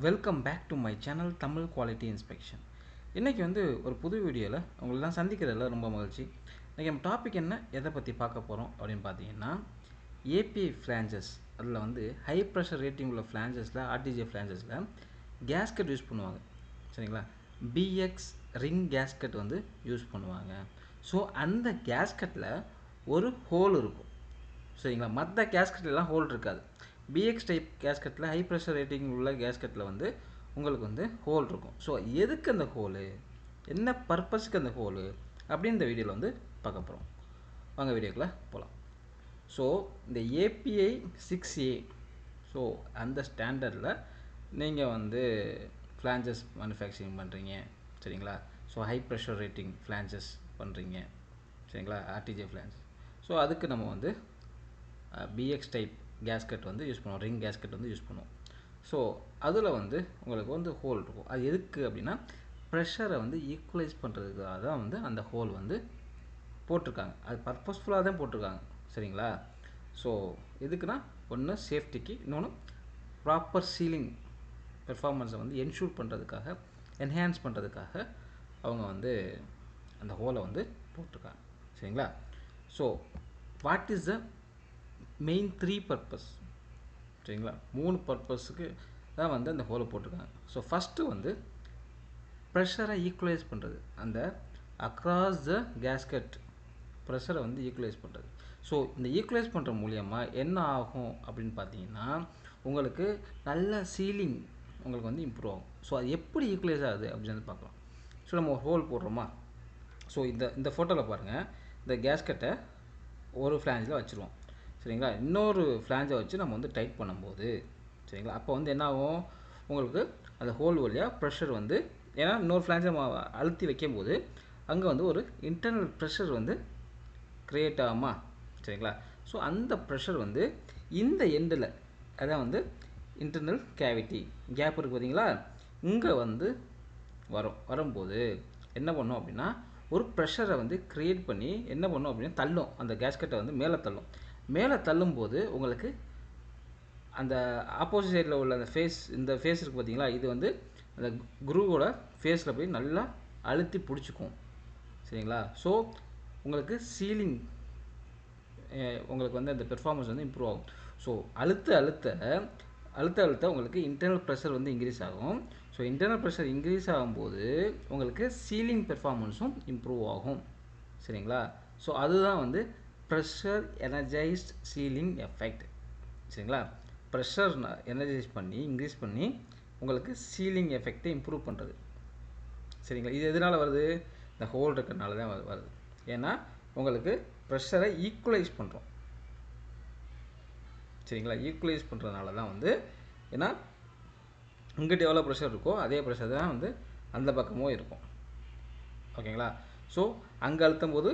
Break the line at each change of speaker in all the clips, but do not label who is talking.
Welcome back to my channel Tamil quality inspection. இன்றைக்கி வந்து ஒரு புது வீடியோவில் உங்களெல்லாம் சந்திக்கிறதுல ரொம்ப மகிழ்ச்சி. இன்றைக்கி நம்ம டாபிக் என்ன, எதை பற்றி பார்க்க போகிறோம் அப்படின்னு பார்த்தீங்கன்னா, ஏபிஐ ஃப்ளான்ஜஸ். அதில் வந்து ஹை ப்ரெஷர் ரேட்டிங் உள்ள ஃப்ளான்ஜஸில், ஆர்டிஜே ஃப்ளான்ஜஸில் கேஸ்கட் யூஸ் பண்ணுவாங்க. சரிங்களா? பிஎக்ஸ் ரிங் கேஸ்கட் வந்து யூஸ் பண்ணுவாங்க. ஸோ அந்த கேஸ்கட்டில் ஒரு ஹோல் இருக்கும். சரிங்களா? மற்ற கேஸ்கெட்லாம் ஹோல் இருக்காது. பிஎக்ஸ் டைப் கேஸ்கெட்டில், ஹை ப்ரெஷர் ரேட்டிங் உள்ள கேஸ்கெட்டில் வந்து உங்களுக்கு வந்து ஹோல் இருக்கும். ஸோ எதுக்கு அந்த ஹோலு, என்ன பர்பஸ்க்கு அந்த ஹோலு அப்படின்னு இந்த வீடியோவில் வந்து பார்க்க போகிறோம். வாங்க வீடியோக்குள்ளே போகலாம். ஸோ இந்த ஏபிஐ 6A, ஸோ அந்த ஸ்டாண்டர்டில் நீங்கள் வந்து ஃப்ளான்ஜஸ் மேனுஃபேக்சரிங் பண்ணுறீங்க. சரிங்களா? ஸோ ஹை ப்ரெஷர் ரேட்டிங் ஃப்ளான்ஜஸ் பண்ணுறீங்க. சரிங்களா? ஆர்டிஜே ஃப்ளான்ஜஸ். ஸோ அதுக்கு நம்ம வந்து பிஎக்ஸ் டைப் கேஸ்கட் வந்து யூஸ் பண்ணுவோம், ரிங் கேஸ்கட் வந்து யூஸ் பண்ணுவோம். ஸோ அதில் வந்து உங்களுக்கு வந்து ஹோல் இருக்கும். அது எதுக்கு அப்படின்னா, ப்ரெஷரை வந்து ஈக்குவலைஸ் பண்ணுறதுக்காக தான் வந்து அந்த ஹோல் வந்து போட்டிருக்காங்க. அது பர்பஸ்ஃபுல்லாக தான் போட்டிருக்காங்க. சரிங்களா? ஸோ எதுக்குன்னா, ஒன்று சேஃப்டிக்கு, இன்னொன்று ப்ராப்பர் சீலிங் பெர்ஃபார்மன்ஸை வந்து என்ஷூர் பண்ணுறதுக்காக, என்ஹான்ஸ் பண்ணுறதுக்காக அவங்க வந்து அந்த ஹோலை வந்து போட்டிருக்காங்க. சரிங்களா? So what is the main 3 purpose? சரிங்களா? 3 பர்பஸுக்கு தான் வந்து அந்த ஹோலை போட்டிருக்காங்க. ஸோ ஃபஸ்ட்டு வந்து ப்ரெஷரை ஈக்குவலைஸ் பண்ணுறது, அந்த அக்ராஸ் த கேஸ்கட் ப்ரெஷரை வந்து ஈக்குவலைஸ் பண்ணுறது. ஸோ இந்த ஈக்குவலைஸ் பண்ணுற மூலியமாக என்ன ஆகும் அப்படின்னு பார்த்தீங்கன்னா, உங்களுக்கு நல்ல சீலிங் உங்களுக்கு வந்து இம்ப்ரூவ் ஆகும். ஸோ அது எப்படி ஈக்குவலைஸ் ஆகுது அப்படின்னு வந்து பார்க்கலாம். ஸோ நம்ம ஒரு ஹோல் போடுறோமா? ஸோ இந்த ஃபோட்டோவில் பாருங்கள், இந்த கேஸ்கட்டை ஒரு ஃப்ளான்ஜில் வச்சுருவோம். சரிங்களா? இன்னொரு ஃப்ளான்ஜை வச்சு நம்ம வந்து டைட் பண்ணும்போது, சரிங்களா, அப்போ வந்து என்ன ஆகும், உங்களுக்கு அந்த ஹோல் வழியாக ப்ரெஷர் வந்து, ஏன்னா இன்னொரு ஃப்ளான்ஜை நம்ம அழுத்தி வைக்கும்போது அங்கே வந்து ஒரு இன்டர்னல் ப்ரெஷர் வந்து க்ரியேட் ஆகுமா? சரிங்களா? ஸோ அந்த ப்ரெஷர் வந்து இந்த எண்டில், அதான் வந்து இன்டர்னல் கேவிட்டி கேப் இருக்குது பார்த்தீங்களா, இங்கே வந்து வரும்போது என்ன பண்ணும் அப்படின்னா, ஒரு ப்ரெஷரை வந்து க்ரியேட் பண்ணி என்ன பண்ணும் அப்படின்னா தள்ளும், அந்த கேஸ்கெட்டை வந்து மேலே தள்ளும். மேலே தள்ளும்போது உங்களுக்கு அந்த ஆப்போசிட் சைடில் உள்ள அந்த ஃபேஸ், இந்த ஃபேஸ் இருக்குது பார்த்தீங்களா, இது வந்து அந்த குரூவோட ஃபேஸில் போய் நல்லா அழுத்தி பிடிச்சிக்கும். சரிங்களா? ஸோ உங்களுக்கு சீலிங், உங்களுக்கு வந்து அந்த பெர்ஃபார்மன்ஸ் வந்து இம்ப்ரூவ் ஆகும். ஸோ அழுத்த உங்களுக்கு இன்டர்னல் ப்ரெஷர் வந்து இன்க்ரீஸ் ஆகும். ஸோ இன்டர்னல் ப்ரெஷர் இன்க்ரீஸ் ஆகும்போது உங்களுக்கு சீலிங் பெர்ஃபார்மன்ஸும் இம்ப்ரூவ் ஆகும். சரிங்களா? ஸோ அதுதான் வந்து ப்ரெஷர் எனர்ஜைஸ்ட் சீலிங் எஃபெக்ட். சரிங்களா? ப்ரெஷர் எனர்ஜைஸ் பண்ணி இன்க்ரீஸ் பண்ணி உங்களுக்கு சீலிங் எஃபெக்டை இம்ப்ரூவ் பண்ணுறது. சரிங்களா? இது எதனால் வருது? இந்த ஹோல் இருக்கிறதுனால தான் வருது. ஏன்னா உங்களுக்கு ப்ரெஷரை ஈக்குவலைஸ் பண்ணுறோம். சரிங்களா? ஈக்குவலைஸ் பண்ணுறதுனால தான் வந்து, ஏன்னா இங்கிட்ட எவ்வளோ ப்ரெஷர் இருக்கோ அதே ப்ரெஷர் தான் வந்து அந்த பக்கமும் இருக்கும். ஓகேங்களா? ஸோ அங்கே அழுத்தும் போது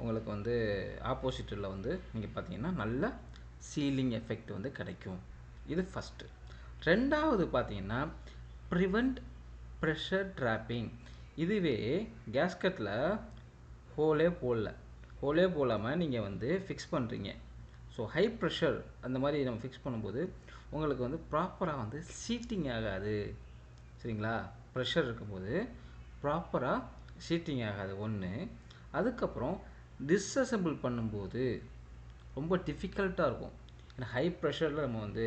உங்களுக்கு வந்து ஆப்போசிட்டில் வந்து நீங்கள் பார்த்தீங்கன்னா நல்ல சீலிங் எஃபெக்ட் வந்து கிடைக்கும். இது ஃபஸ்ட்டு. ரெண்டாவது பார்த்தீங்கன்னா, ப்ரிவெண்ட் ப்ரெஷர் ட்ராப்பிங். இதுவே கேஸ்கட்டில் ஹோலே போடாமல் நீங்கள் வந்து ஃபிக்ஸ் பண்ணுறீங்க. ஸோ ஹை ப்ரெஷர் அந்த மாதிரி நம்ம ஃபிக்ஸ் பண்ணும்போது உங்களுக்கு வந்து ப்ராப்பராக வந்து சீட்டிங் ஆகாது. சரிங்களா? ப்ரெஷர் இருக்கும்போது ப்ராப்பராக சீட்டிங் ஆகாது ஒன்று. அதுக்கப்புறம் டிஸ்அசெம்பிள் பண்ணும்போது ரொம்ப டிஃபிகல்ட்டாக இருக்கும். ஏன்னா ஹை ப்ரெஷரில் நம்ம வந்து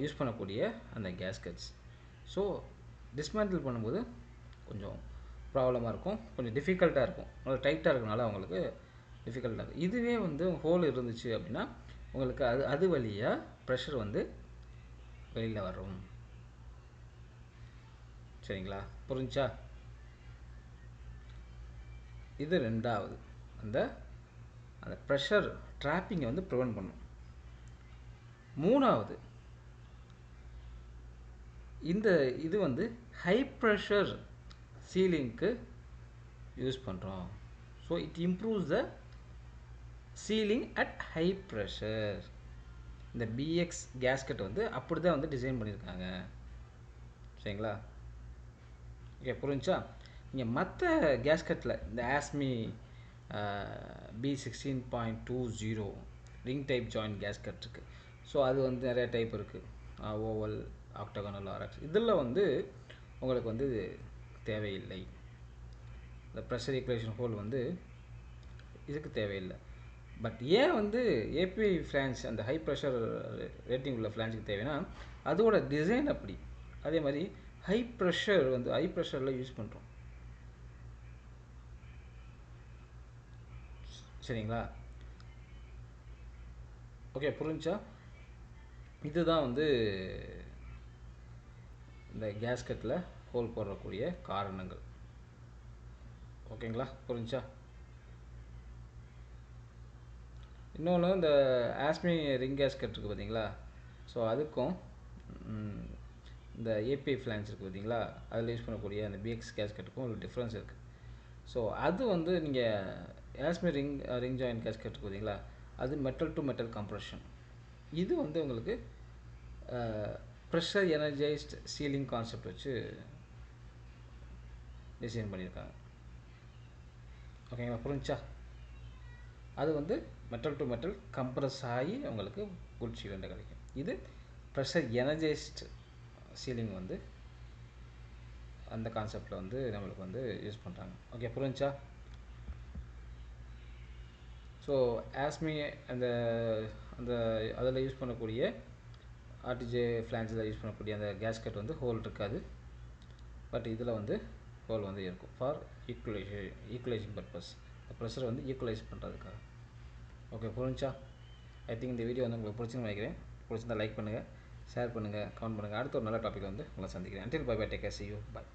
யூஸ் பண்ணக்கூடிய அந்த கேஸ்கட்ஸ். ஸோ டிஸ்மேண்டில் பண்ணும்போது கொஞ்சம் ப்ராப்ளமாக இருக்கும், கொஞ்சம் டிஃபிகல்ட்டாக இருக்கும். நல்லா டைட்டாக இருக்கனால அவங்களுக்கு டிஃபிகல்ட்டாக இருக்கும். இதுவே வந்து ஹோல் இருந்துச்சு அப்படின்னா உங்களுக்கு அது வழியாக ப்ரெஷர் வந்து வெளியில் வரும். சரிங்களா? புரிஞ்சா? இது ரெண்டாவது, அந்த ப்ரெஷர் ட்ராப்பிங்கை வந்து ப்ரிவெண்ட் பண்ணும். மூணாவது, இது வந்து ஹை ப்ரெஷர் சீலிங்க்கு யூஸ் பண்ணுறோம். So it improves the ceiling at high pressure. இந்த பிஎக்ஸ் கேஸ்கட் வந்து அப்படி தான் வந்து டிசைன் பண்ணியிருக்காங்க. சரிங்களா? ஓகே, புரிஞ்சா? இங்கே மற்ற கேஸ்கட்டில் இந்த ASME B16.20 ring type joint gasket இருக்குது. ஸோ அது வந்து நிறைய டைப் இருக்குது. ஓவல், ஆக்டகனல், ஆர்எக்ஸ் இதில் வந்து உங்களுக்கு வந்து தேவையில்லை. இந்த ப்ரெஷர் ஈக்குவேஷன் ஹோல் வந்து இதுக்கு தேவையில்லை. பட் ஏன் வந்து ஏபிஐ ஃப்ளான்ஸ் அந்த ஹை ப்ரெஷர் ரேட்டிங் உள்ள ஃப்ளான்ஸுக்கு தேவைன்னா அதோட டிசைன் அப்படி. அதே மாதிரி ஹை ப்ரெஷரில் யூஸ் பண்ணுறோம். சரிங்களா? ஓகே, புரிஞ்சா? இதுதான் வந்து இந்த கேஸ்கெட்டில் ஹோல் போடக்கூடிய காரணங்கள். ஓகேங்களா? புரிஞ்சா? இன்னொன்று இந்த ஆஸ்மி ரிங் கேஸ்கெட் இருக்குது பார்த்தீங்களா? ஸோ அதுக்கும் இந்த ஏபிஐ ஃப்ளான்ஸ் இருக்குது பார்த்தீங்களா? அதில் யூஸ் பண்ணக்கூடிய அந்த பிஎக்ஸ் கேஸ்கெட்டுக்கும் ஒரு டிஃப்ரென்ஸ் இருக்குது. ஸோ அது வந்து நீங்கள் ஆஸ்மி ரிங் ஜாயின் கேஸ்கெட் இருக்குது பார்த்தீங்களா? அது மெட்டல் டு மெட்டல் கம்ப்ரெஷன். இது வந்து உங்களுக்கு ப்ரெஷர் எனர்ஜைஸ்ட் சீலிங் கான்செப்ட் வச்சு டிசைன் பண்ணியிருக்காங்க. ஓகேங்களா? புரிஞ்சா? அது வந்து மெட்டல் டு மெட்டல் கம்ப்ரஸ் ஆகி உங்களுக்கு குட் சீலண்ட் கிடைக்கும். இது ப்ரெஷர் எனர்ஜைஸ்ட் சீலிங் வந்து அந்த கான்செப்டில் வந்து நம்மளுக்கு வந்து யூஸ் பண்ணுறாங்க. ஓகே, புரிஞ்சா? ஸோ ஆஸ்மி அந்த அந்த அதில் யூஸ் பண்ணக்கூடிய ஆர்டிஜே ஃப்ளான்ஸில் யூஸ் பண்ணக்கூடிய அந்த கேஸ்கெட் வந்து ஹோல் இருக்காது. பட் இதில் வந்து ஹோல் வந்து இருக்கும் ஃபார் ஈக்குவலைசிங் பர்பஸ். ப்ரெஷரை வந்து ஈக்குவலைஸ் பண்ணுறதுக்காக. ஓகே, புரிஞ்சா? ஐ திங்க் இந்த வீடியோ வந்து உங்களுக்கு பிடிச்சுன்னு நினைக்கிறேன். பிடிச்சிருந்தா லைக் பண்ணுங்கள், ஷேர் பண்ணுங்கள், கமெண்ட் பண்ணுங்கள். அடுத்த ஒரு நல்ல டாபிக் வந்து உங்களை சந்திக்கிறேன். Until bye bye, take care, see you, bye.